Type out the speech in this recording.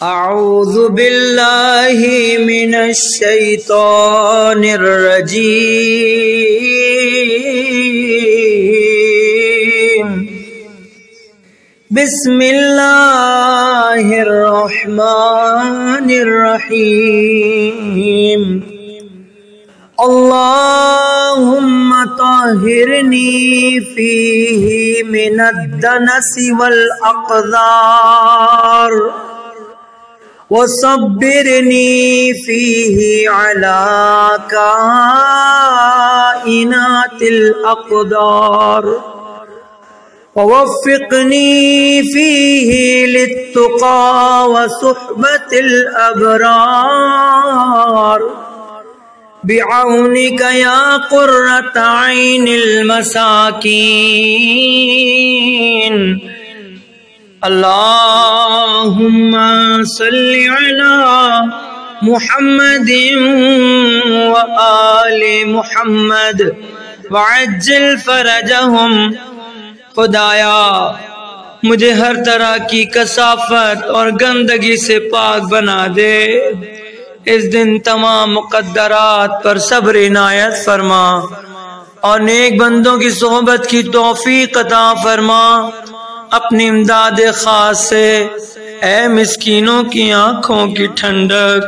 اعوذ باللہ من الشیطان الرجیم بسم اللہ الرحمن الرحیم اللہم طہرنی فیہ من الدنس والاقذار وصبرنی فیہ علی کائنات الاقدار ووفقنی فیہ للتقى وصحبت الابرار بعونک یا قرۃ عین المساکین اللہم صلی علی محمد وآل محمد وعجل فرجہم۔ خدایا مجھے ہر طرح کی کثافت اور گندگی سے پاک بنا دے، اس دن تمام مقدرات پر صبر عنایت فرما اور نیک بندوں کی صحبت کی توفیق عطا فرما۔ اپنی امداد خاص سے اے مسکینوں کی آنکھوں کی ٹھنڈک